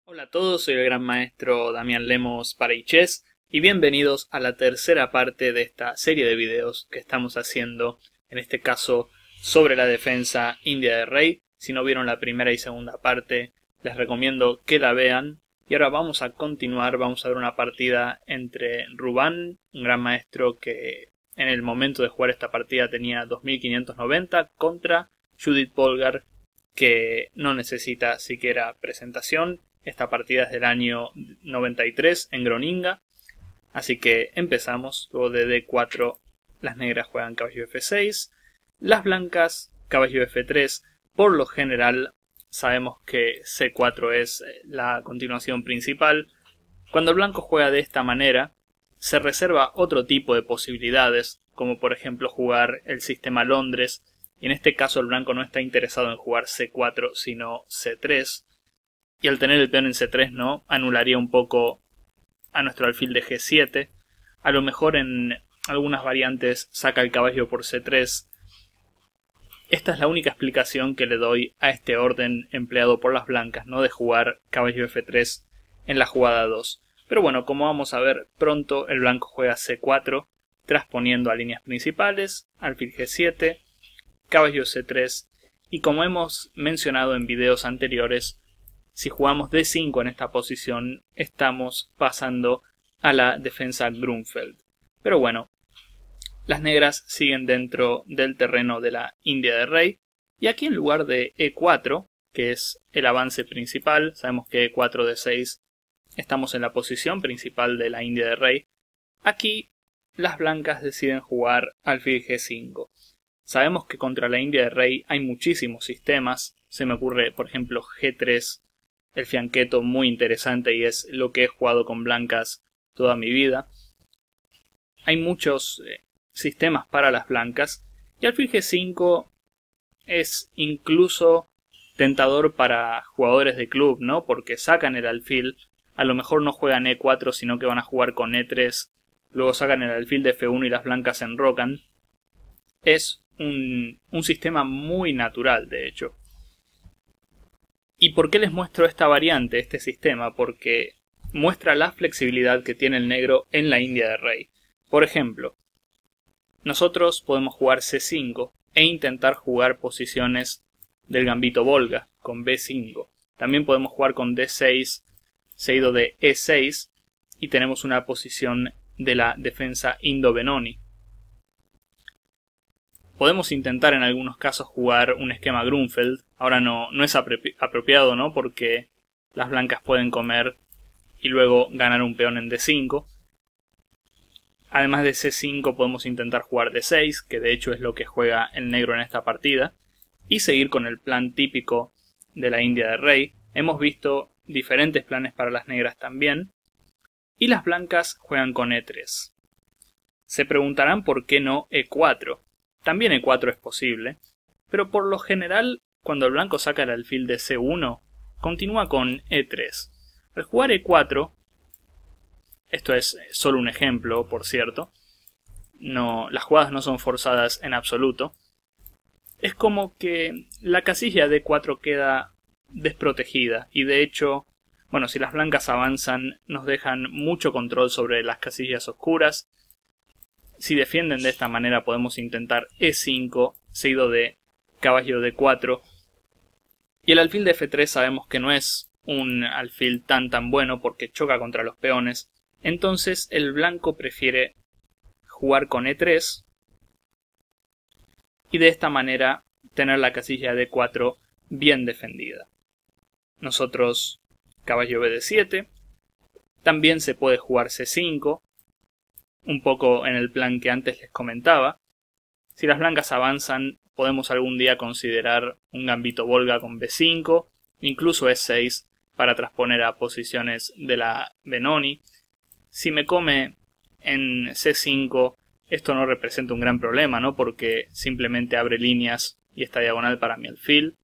Hola a todos, soy el gran maestro Damián Lemos para iChess y bienvenidos a la tercera parte de esta serie de videos que estamos haciendo, en este caso sobre la defensa india de rey. Si no vieron la primera y segunda parte, les recomiendo que la vean. Y ahora vamos a continuar, vamos a ver una partida entre Ruban, un gran maestro que en el momento de jugar esta partida tenía 2590, contra Judith Polgar, que no necesita siquiera presentación. Esta partida es del año 93 en Groninga. Así que empezamos. Luego de D4 las negras juegan caballo F6. Las blancas caballo F3. Por lo general sabemos que C4 es la continuación principal. Cuando el blanco juega de esta manera, se reserva otro tipo de posibilidades, como por ejemplo jugar el sistema Londres. Y en este caso el blanco no está interesado en jugar C4 sino C3. Y al tener el peón en C3 no anularía un poco a nuestro alfil de G7. A lo mejor en algunas variantes saca el caballo por C3. Esta es la única explicación que le doy a este orden empleado por las blancas, no de jugar caballo F3 en la jugada 2. Pero bueno, como vamos a ver pronto, el blanco juega C4, transponiendo a líneas principales, alfil G7, caballo C3, y como hemos mencionado en videos anteriores, si jugamos D5 en esta posición, estamos pasando a la defensa Grunfeld. Pero bueno, las negras siguen dentro del terreno de la india de rey. Y aquí en lugar de E4, que es el avance principal, sabemos que E4, D6, estamos en la posición principal de la india de rey. Aquí las blancas deciden jugar alfil G5. Sabemos que contra la india de rey hay muchísimos sistemas. Se me ocurre, por ejemplo, G3, el fianqueto, muy interesante y es lo que he jugado con blancas toda mi vida. Hay muchos sistemas para las blancas y alfil G5 es incluso tentador para jugadores de club, ¿no? Porque sacan el alfil, a lo mejor no juegan E4 sino que van a jugar con E3, luego sacan el alfil de F1 y las blancas se enrocan. Es un sistema muy natural, de hecho. ¿Y por qué les muestro esta variante, este sistema? Porque muestra la flexibilidad que tiene el negro en la india de rey. Por ejemplo, nosotros podemos jugar C5 e intentar jugar posiciones del gambito Volga con B5. También podemos jugar con D6 seguido de E6 y tenemos una posición de la defensa Indo-Benoni. Podemos intentar en algunos casos jugar un esquema Grunfeld. Ahora no es apropiado, ¿no? Porque las blancas pueden comer y luego ganar un peón en D5. Además de C5 podemos intentar jugar D6, que de hecho es lo que juega el negro en esta partida. Y seguir con el plan típico de la india de rey. Hemos visto diferentes planes para las negras también. Y las blancas juegan con E3. Se preguntarán por qué no E4. También E4 es posible, pero por lo general, cuando el blanco saca el alfil de C1, continúa con E3. Al jugar E4, esto es solo un ejemplo, por cierto, las jugadas no son forzadas en absoluto, es como que la casilla de E4 queda desprotegida, y de hecho, bueno, si las blancas avanzan, nos dejan mucho control sobre las casillas oscuras. Si defienden de esta manera podemos intentar E5 seguido de caballo D4. Y el alfil de F3 sabemos que no es un alfil tan bueno porque choca contra los peones. Entonces el blanco prefiere jugar con E3 y de esta manera tener la casilla D4 bien defendida. Nosotros caballo BD7. También se puede jugar C5. Un poco en el plan que antes les comentaba. Si las blancas avanzan, podemos algún día considerar un gambito Volga con B5, incluso E6 para transponer a posiciones de la Benoni. Si me come en C5, esto no representa un gran problema, ¿no? Porque simplemente abre líneas y está diagonal para mi alfil.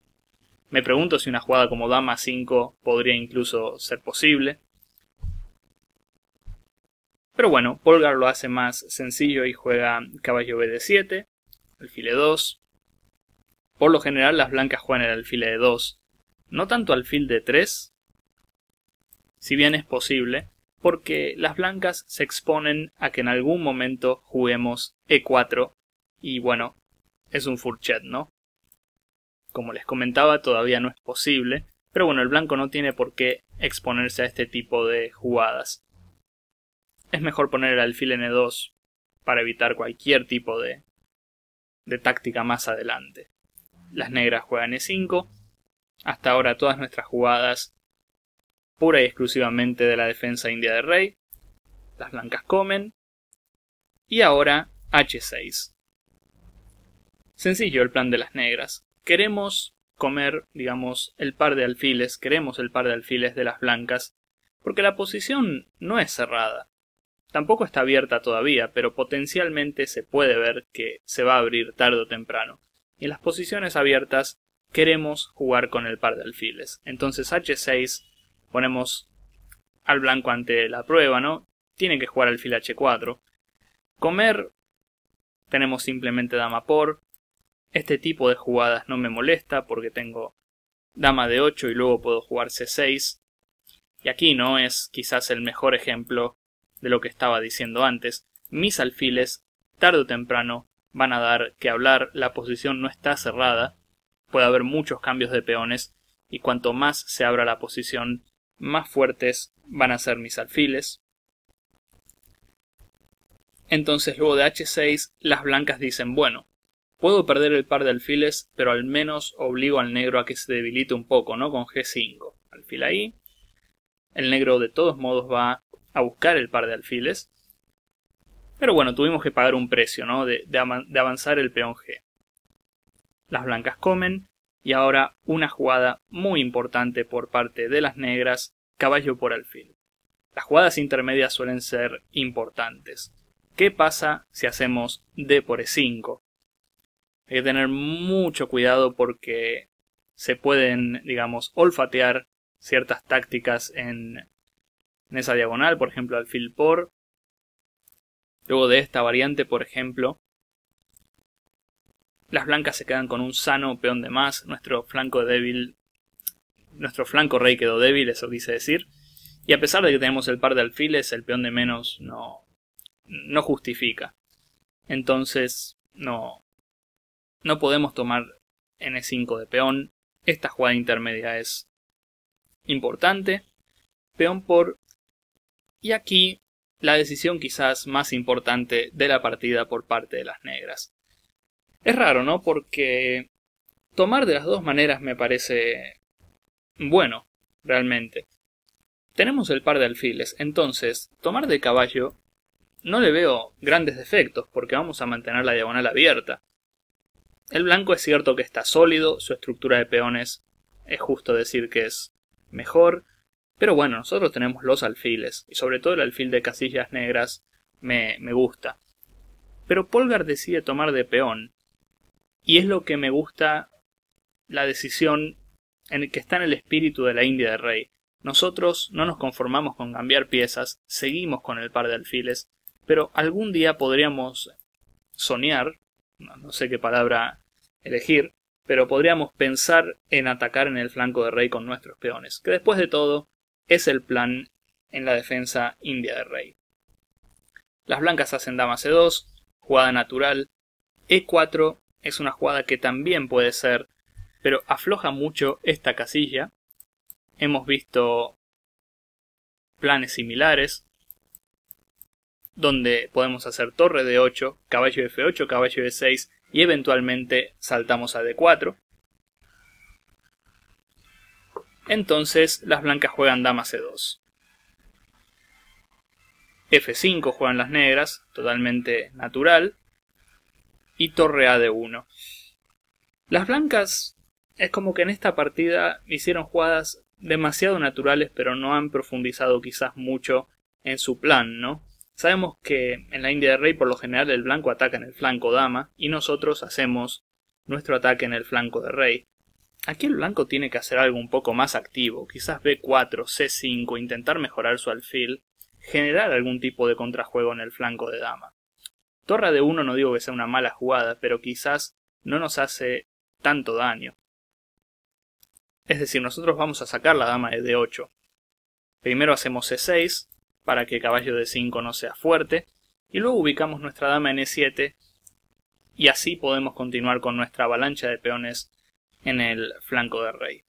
Me pregunto si una jugada como Dama 5 podría incluso ser posible. Pero bueno, Polgar lo hace más sencillo y juega caballo BD7, alfil E2, Por lo general las blancas juegan el alfil de 2, no tanto alfil de 3, si bien es posible, porque las blancas se exponen a que en algún momento juguemos E4 y bueno, es un furchet, ¿no? Como les comentaba, todavía no es posible, pero bueno, el blanco no tiene por qué exponerse a este tipo de jugadas. Es mejor poner el alfil en E2 para evitar cualquier tipo de táctica más adelante. Las negras juegan E5. Hasta ahora todas nuestras jugadas pura y exclusivamente de la defensa india de rey. Las blancas comen. Y ahora H6. Sencillo el plan de las negras. Queremos comer, digamos, el par de alfiles. Queremos el par de alfiles de las blancas. Porque la posición no es cerrada. Tampoco está abierta todavía, pero potencialmente se puede ver que se va a abrir tarde o temprano. Y en las posiciones abiertas queremos jugar con el par de alfiles. Entonces H6 ponemos al blanco ante la prueba, ¿no? Tiene que jugar alfil H4. Comer, tenemos simplemente dama por. Este tipo de jugadas no me molesta porque tengo dama de 8 y luego puedo jugar C6. Y aquí no es quizás el mejor ejemplo de lo que estaba diciendo antes. Mis alfiles, tarde o temprano, van a dar que hablar. La posición no está cerrada. Puede haber muchos cambios de peones. Y cuanto más se abra la posición, más fuertes van a ser mis alfiles. Entonces luego de H6, las blancas dicen, bueno, puedo perder el par de alfiles, pero al menos obligo al negro a que se debilite un poco, ¿no? Con G5. Alfil ahí. El negro de todos modos va a buscar el par de alfiles. Pero bueno, tuvimos que pagar un precio, ¿no? De avanzar el peón G. Las blancas comen. Y ahora una jugada muy importante por parte de las negras, caballo por alfil. Las jugadas intermedias suelen ser importantes. ¿Qué pasa si hacemos D por E5? Hay que tener mucho cuidado porque se pueden, digamos, olfatear ciertas tácticas en esa diagonal, por ejemplo alfil por. Luego de esta variante, por ejemplo, las blancas se quedan con un sano peón de más. Nuestro flanco débil, nuestro flanco rey quedó débil, eso quise decir. Y a pesar de que tenemos el par de alfiles, el peón de menos no justifica. Entonces no podemos tomar N5 de peón. Esta jugada intermedia es importante. Peón por. Y aquí la decisión quizás más importante de la partida por parte de las negras. Es raro, ¿no? Porque tomar de las dos maneras me parece bueno, realmente. Tenemos el par de alfiles, entonces tomar de caballo no le veo grandes defectos porque vamos a mantener la diagonal abierta. El blanco es cierto que está sólido, su estructura de peones es justo decir que es mejor, pero bueno, nosotros tenemos los alfiles y sobre todo el alfil de casillas negras me gusta. Pero Polgar decide tomar de peón. Y es lo que me gusta, la decisión en el que está en el espíritu de la India de rey. Nosotros no nos conformamos con cambiar piezas, seguimos con el par de alfiles, pero algún día podríamos soñar, no sé qué palabra elegir, pero podríamos pensar en atacar en el flanco de rey con nuestros peones, que después de todo es el plan en la defensa india de rey. Las blancas hacen dama C2, jugada natural, E4 es una jugada que también puede ser, pero afloja mucho esta casilla. Hemos visto planes similares, donde podemos hacer torre de 8, caballo de F8, caballo de 6 y eventualmente saltamos a D4. Entonces las blancas juegan dama C2. F5 juegan las negras, totalmente natural. Y torre a D1. Las blancas es como que en esta partida hicieron jugadas demasiado naturales, pero no han profundizado quizás mucho en su plan, ¿no? Sabemos que en la India de rey por lo general el blanco ataca en el flanco dama y nosotros hacemos nuestro ataque en el flanco de rey. Aquí el blanco tiene que hacer algo un poco más activo, quizás B4, C5, intentar mejorar su alfil, generar algún tipo de contrajuego en el flanco de dama. Torre de 1 no digo que sea una mala jugada, pero quizás no nos hace tanto daño. Es decir, nosotros vamos a sacar la dama de D8. Primero hacemos C6 para que caballo de D5 no sea fuerte, y luego ubicamos nuestra dama en E7, y así podemos continuar con nuestra avalancha de peones en el flanco del rey.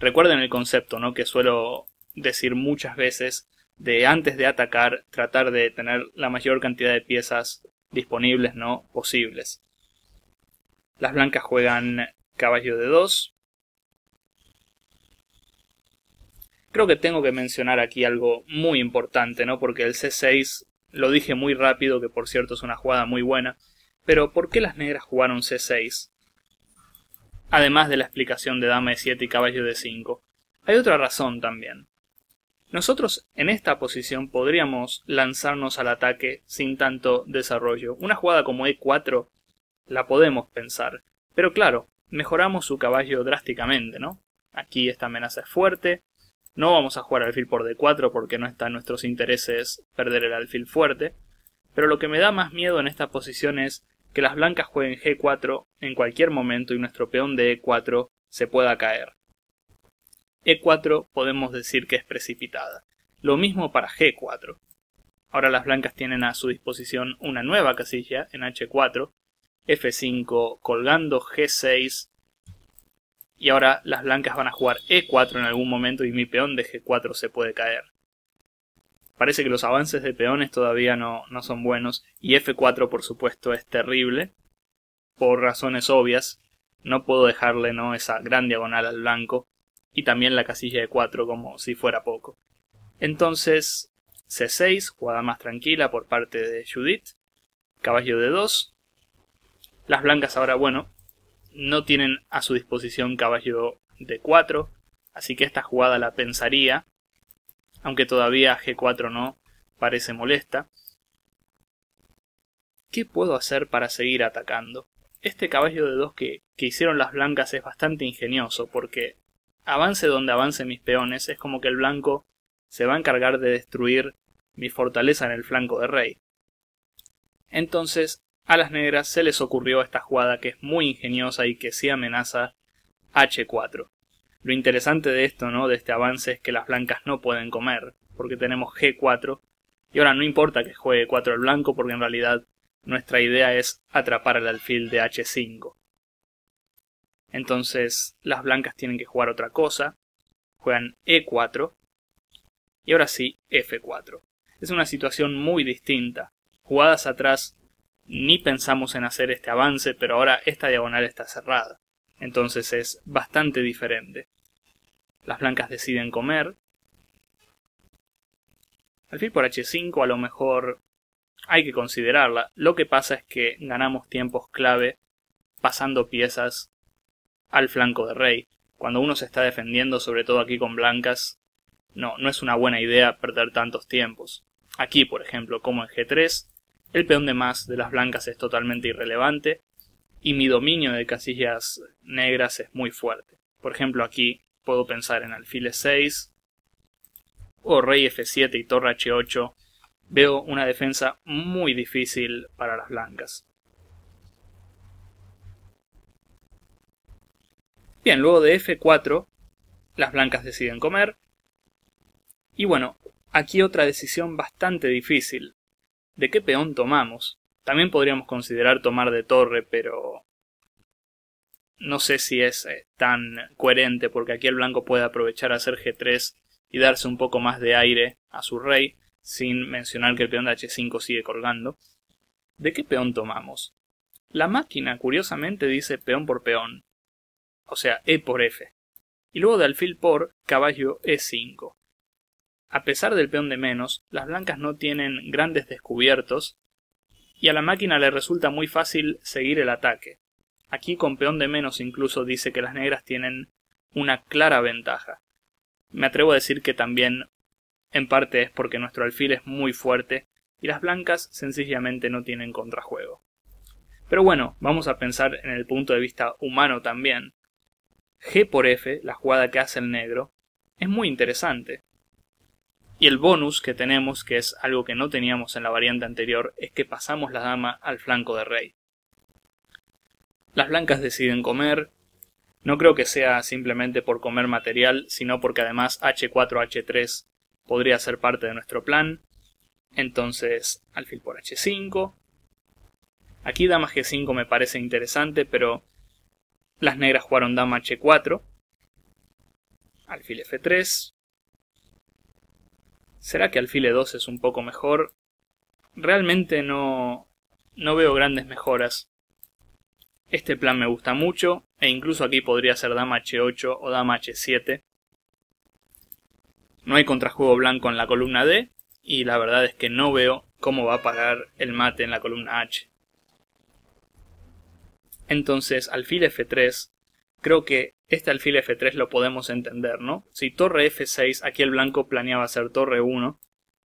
Recuerden el concepto, ¿no?, que suelo decir muchas veces, de antes de atacar tratar de tener la mayor cantidad de piezas disponibles, ¿no?, posibles. Las blancas juegan caballo de 2. Creo que tengo que mencionar aquí algo muy importante, ¿no?, porque el C6 lo dije muy rápido, que por cierto es una jugada muy buena, pero ¿por qué las negras jugaron C6? Además de la explicación de dama de 7 y caballo de 5. Hay otra razón también. Nosotros en esta posición podríamos lanzarnos al ataque sin tanto desarrollo. Una jugada como E4 la podemos pensar, pero claro, mejoramos su caballo drásticamente, ¿no? Aquí esta amenaza es fuerte. No vamos a jugar alfil por D4 porque no está en nuestros intereses perder el alfil fuerte. Pero lo que me da más miedo en esta posición es que las blancas jueguen G4 en cualquier momento y nuestro peón de E4 se pueda caer. E4 podemos decir que es precipitada. Lo mismo para G4. Ahora las blancas tienen a su disposición una nueva casilla en H4, F5 colgando, G6, y ahora las blancas van a jugar E4 en algún momento y mi peón de G4 se puede caer. Parece que los avances de peones todavía no son buenos, y F4 por supuesto es terrible, por razones obvias. No puedo dejarle, ¿no?, esa gran diagonal al blanco, y también la casilla de 4 como si fuera poco. Entonces C6, jugada más tranquila por parte de Judith, caballo de 2. Las blancas ahora, bueno, no tienen a su disposición caballo de 4, así que esta jugada la pensaría, aunque todavía G4 no parece molesta. ¿Qué puedo hacer para seguir atacando? Este caballo de 2 que hicieron las blancas es bastante ingenioso, porque avance donde avance mis peones, es como que el blanco se va a encargar de destruir mi fortaleza en el flanco de rey. Entonces a las negras se les ocurrió esta jugada que es muy ingeniosa y que sí amenaza H4. Lo interesante de esto, ¿no?, de este avance, es que las blancas no pueden comer, porque tenemos G4, y ahora no importa que juegue 4 el blanco, porque en realidad nuestra idea es atrapar el alfil de H5. Entonces las blancas tienen que jugar otra cosa, juegan E4, y ahora sí F4. Es una situación muy distinta. Jugadas atrás ni pensamos en hacer este avance, pero ahora esta diagonal está cerrada. Entonces es bastante diferente. Las blancas deciden comer. Alfil por H5 a lo mejor hay que considerarla. Lo que pasa es que ganamos tiempos clave pasando piezas al flanco de rey. Cuando uno se está defendiendo, sobre todo aquí con blancas, no es una buena idea perder tantos tiempos. Aquí, por ejemplo, como en G3, el peón de más de las blancas es totalmente irrelevante y mi dominio de casillas negras es muy fuerte. Por ejemplo, aquí puedo pensar en alfil E6 o rey F7 y torre H8. Veo una defensa muy difícil para las blancas. Bien, luego de F4, las blancas deciden comer. Y bueno, aquí otra decisión bastante difícil. ¿De qué peón tomamos? También podríamos considerar tomar de torre, pero no sé si es tan coherente, porque aquí el blanco puede aprovechar a hacer G3 y darse un poco más de aire a su rey, sin mencionar que el peón de H5 sigue colgando. ¿De qué peón tomamos? La máquina, curiosamente, dice peón por peón, o sea, E por F, y luego de alfil por caballo E5. A pesar del peón de menos, las blancas no tienen grandes descubiertos, y a la máquina le resulta muy fácil seguir el ataque. Aquí con peón de menos incluso dice que las negras tienen una clara ventaja. Me atrevo a decir que también en parte es porque nuestro alfil es muy fuerte y las blancas sencillamente no tienen contrajuego. Pero bueno, vamos a pensar en el punto de vista humano también. G por F, la jugada que hace el negro, es muy interesante. Y el bonus que tenemos, que es algo que no teníamos en la variante anterior, es que pasamos la dama al flanco de rey. Las blancas deciden comer, No creo que sea simplemente por comer material, sino porque además H4, H3 podría ser parte de nuestro plan. Entonces, alfil por H5. Aquí dama G5 me parece interesante, pero las negras jugaron dama H4. Alfil F3. ¿Será que alfil E2 es un poco mejor? Realmente no veo grandes mejoras. Este plan me gusta mucho, e incluso aquí podría ser dama H8 o dama H7. No hay contrajuego blanco en la columna D, y la verdad es que no veo cómo va a parar el mate en la columna H. Entonces, alfil F3, creo que este alfil F3 lo podemos entender, ¿no? Si torre F6, aquí el blanco planeaba hacer torre 1,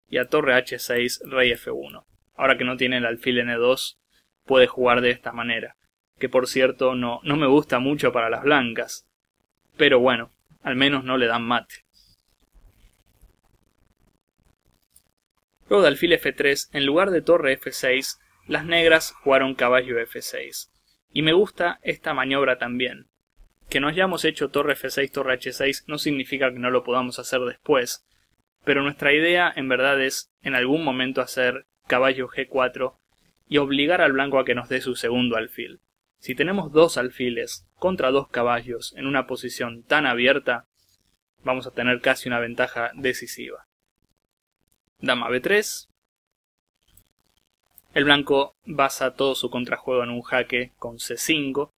y a torre H6, rey F1. Ahora que no tiene el alfil N2, puede jugar de esta manera, que por cierto no me gusta mucho para las blancas. Pero bueno, al menos no le dan mate. Luego de alfil F3, en lugar de torre F6, las negras jugaron caballo F6. Y me gusta esta maniobra también. Que no hayamos hecho torre F6, torre H6 no significa que no lo podamos hacer después. Pero nuestra idea en verdad es en algún momento hacer caballo G4 y obligar al blanco a que nos dé su segundo alfil. Si tenemos dos alfiles contra dos caballos en una posición tan abierta, vamos a tener casi una ventaja decisiva. Dama B3. El blanco basa todo su contrajuego en un jaque con C5.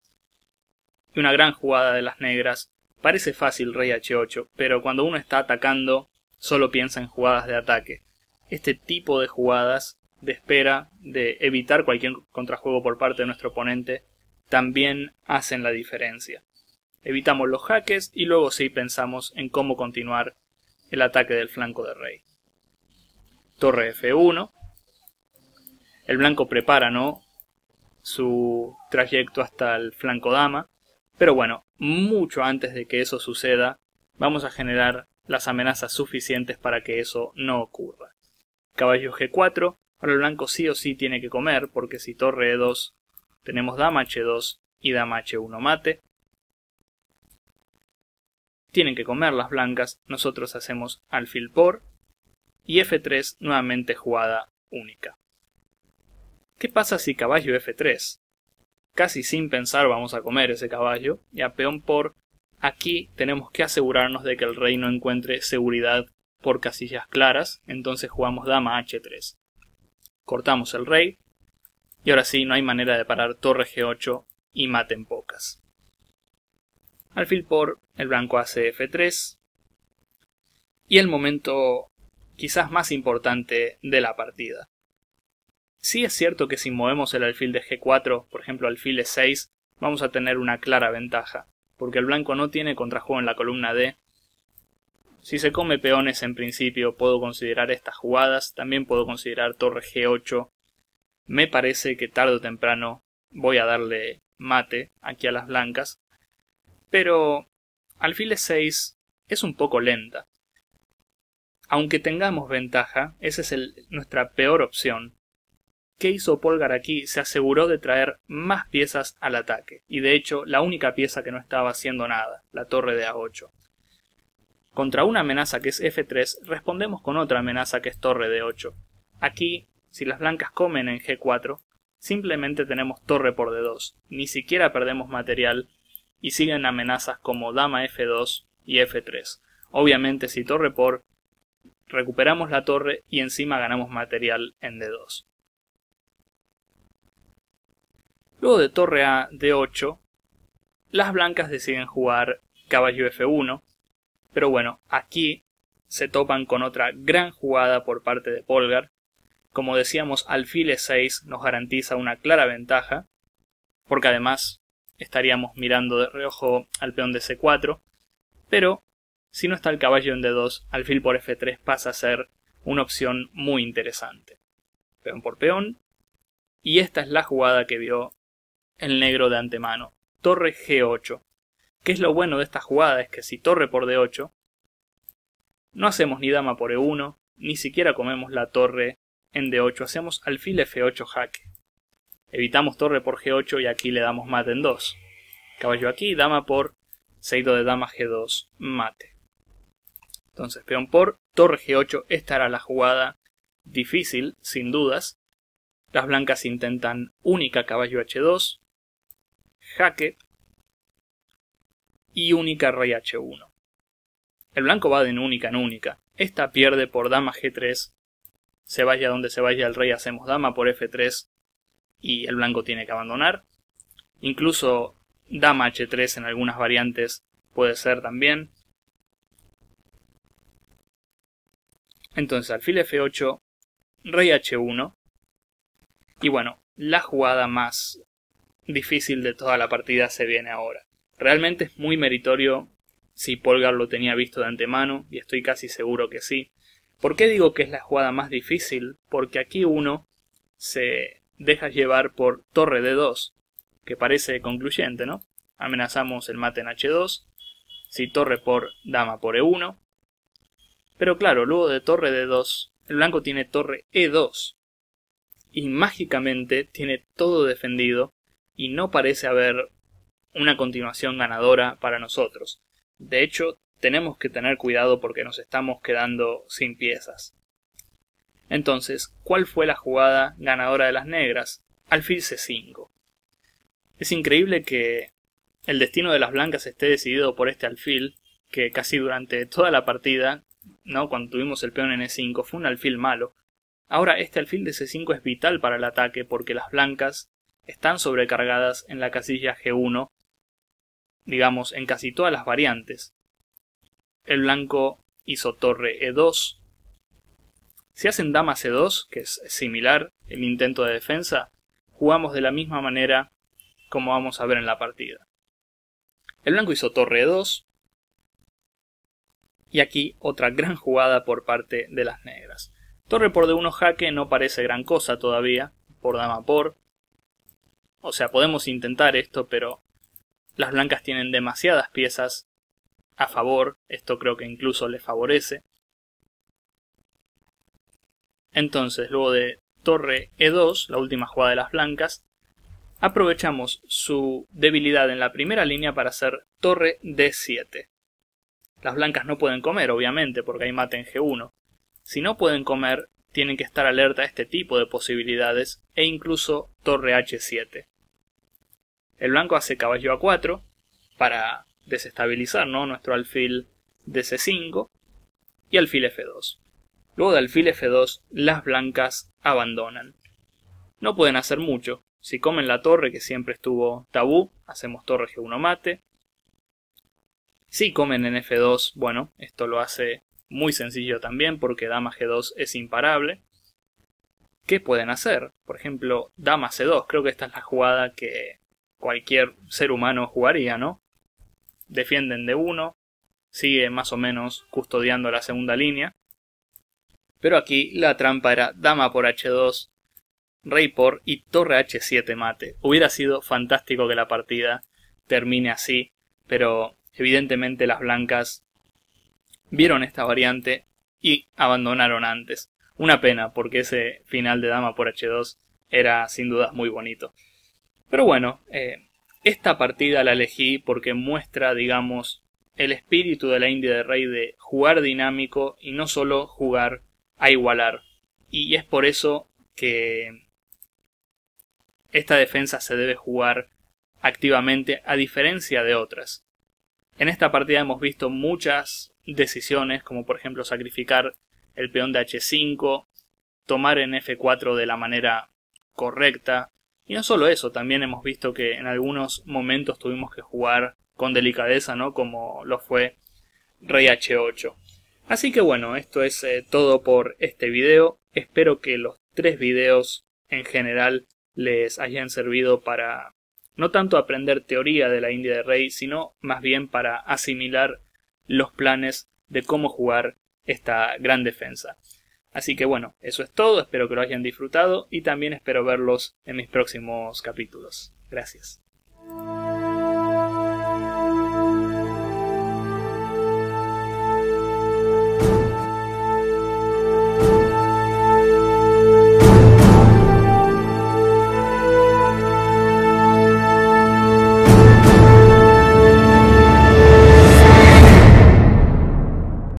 Y una gran jugada de las negras. Parece fácil rey H8, pero cuando uno está atacando solo piensa en jugadas de ataque. Este tipo de jugadas de espera, de evitar cualquier contrajuego por parte de nuestro oponente, también hacen la diferencia. Evitamos los jaques y luego sí pensamos en cómo continuar el ataque del flanco de rey. Torre F1. El blanco prepara, ¿no?, su trayecto hasta el flanco dama. Pero bueno, mucho antes de que eso suceda, vamos a generar las amenazas suficientes para que eso no ocurra. Caballo G4. Ahora el blanco sí o sí tiene que comer, porque si torre E2 tenemos dama H2 y dama H1 mate. Tienen que comer las blancas, nosotros hacemos alfil por, y F3 nuevamente jugada única. ¿Qué pasa si caballo F3? Casi sin pensar vamos a comer ese caballo, y a peón por, aquí tenemos que asegurarnos de que el rey no encuentre seguridad por casillas claras, entonces jugamos dama H3. Cortamos el rey, y ahora sí no hay manera de parar torre G8 y mate en pocas. Alfil por, el blanco hace F3, y el momento quizás más importante de la partida. Sí es cierto que si movemos el alfil de G4, por ejemplo alfil E6, vamos a tener una clara ventaja, porque el blanco no tiene contrajuego en la columna D. Si se come peones en principio puedo considerar estas jugadas, también puedo considerar torre G8. Me parece que tarde o temprano voy a darle mate aquí a las blancas, pero alfil E6 es un poco lenta. Aunque tengamos ventaja, esa es nuestra peor opción. ¿Qué hizo Polgar aquí? Se aseguró de traer más piezas al ataque, y de hecho la única pieza que no estaba haciendo nada, la torre de A8. Contra una amenaza que es F3, respondemos con otra amenaza que es torre de 8. Aquí, si las blancas comen en G4, simplemente tenemos torre por D2, ni siquiera perdemos material, y siguen amenazas como dama F2 y F3. Obviamente si torre por, recuperamos la torre y encima ganamos material en D2. Luego de torre a D8, las blancas deciden jugar caballo F1, pero bueno, aquí se topan con otra gran jugada por parte de Polgar. Como decíamos, alfil E6 nos garantiza una clara ventaja, porque además estaríamos mirando de reojo al peón de C4, pero si no está el caballo en D2, alfil por F3 pasa a ser una opción muy interesante. Peón por peón, y esta es la jugada que vio el negro de antemano, torre G8. ¿Qué es lo bueno de esta jugada? Es que si torre por D8, no hacemos ni dama por E1, ni siquiera comemos la torre en D8, hacemos alfil F8 jaque. Evitamos torre por G8 y aquí le damos mate en 2. Caballo aquí, dama por seguido de dama G2, mate. Entonces peón por torre G8, esta era la jugada difícil, sin dudas. Las blancas intentan única caballo H2, jaque y única rey H1. El blanco va de única en única. Esta pierde por dama G3. Se vaya donde se vaya el rey, hacemos dama por F3 y el blanco tiene que abandonar. Incluso dama H3 en algunas variantes puede ser también. Entonces alfil F8, rey H1. Y bueno, la jugada más difícil de toda la partida se viene ahora. Realmente es muy meritorio si Polgar lo tenía visto de antemano, y estoy casi seguro que sí. ¿Por qué digo que es la jugada más difícil? Porque aquí uno se deja llevar por torre D2, que parece concluyente, ¿no? Amenazamos el mate en H2, si torre por dama por E1. Pero claro, luego de torre D2, el blanco tiene torre E2. Y mágicamente tiene todo defendido y no parece haber una continuación ganadora para nosotros. De hecho, tenemos que tener cuidado porque nos estamos quedando sin piezas. Entonces, ¿cuál fue la jugada ganadora de las negras? Alfil C5. Es increíble que el destino de las blancas esté decidido por este alfil, que casi durante toda la partida, ¿no?, cuando tuvimos el peón en E5, fue un alfil malo. Ahora este alfil de C5 es vital para el ataque porque las blancas están sobrecargadas en la casilla G1, digamos, en casi todas las variantes. El blanco hizo torre E2. Si hacen dama C2, que es similar el intento de defensa, jugamos de la misma manera como vamos a ver en la partida. El blanco hizo torre E2. Y aquí otra gran jugada por parte de las negras. Torre por D1 jaque no parece gran cosa todavía, por dama por. O sea, podemos intentar esto, pero las blancas tienen demasiadas piezas a favor, esto creo que incluso les favorece. Entonces, luego de torre E2, la última jugada de las blancas, aprovechamos su debilidad en la primera línea para hacer torre D7. Las blancas no pueden comer, obviamente, porque hay mate en G1. Si no pueden comer, tienen que estar alerta a este tipo de posibilidades e incluso torre H7. El blanco hace caballo A4 para desestabilizar, ¿no?, nuestro alfil de C5 y alfil F2. Luego de alfil F2, las blancas abandonan. No pueden hacer mucho. Si comen la torre, que siempre estuvo tabú, hacemos torre G1 mate. Si comen en F2, bueno, esto lo hace muy sencillo también porque dama G2 es imparable. ¿Qué pueden hacer? Por ejemplo, dama C2. Creo que esta es la jugada que cualquier ser humano jugaría, ¿no? Defienden de 1, sigue más o menos custodiando la segunda línea. Pero aquí la trampa era dama por H2, rey por y torre H7 mate. Hubiera sido fantástico que la partida termine así, pero evidentemente las blancas vieron esta variante y abandonaron antes. Una pena, porque ese final de dama por H2 era sin duda muy bonito. Pero bueno, esta partida la elegí porque muestra, digamos, el espíritu de la India de Rey de jugar dinámico y no solo jugar a igualar. Y es por eso que esta defensa se debe jugar activamente a diferencia de otras. En esta partida hemos visto muchas decisiones, como por ejemplo sacrificar el peón de H5, tomar en F4 de la manera correcta. Y no solo eso, también hemos visto que en algunos momentos tuvimos que jugar con delicadeza, ¿no?, como lo fue rey H8. Así que bueno, esto es todo por este video. Espero que los 3 videos en general les hayan servido para no tanto aprender teoría de la India de Rey, sino más bien para asimilar los planes de cómo jugar esta gran defensa. Así que bueno, eso es todo, espero que lo hayan disfrutado y también espero verlos en mis próximos capítulos. Gracias.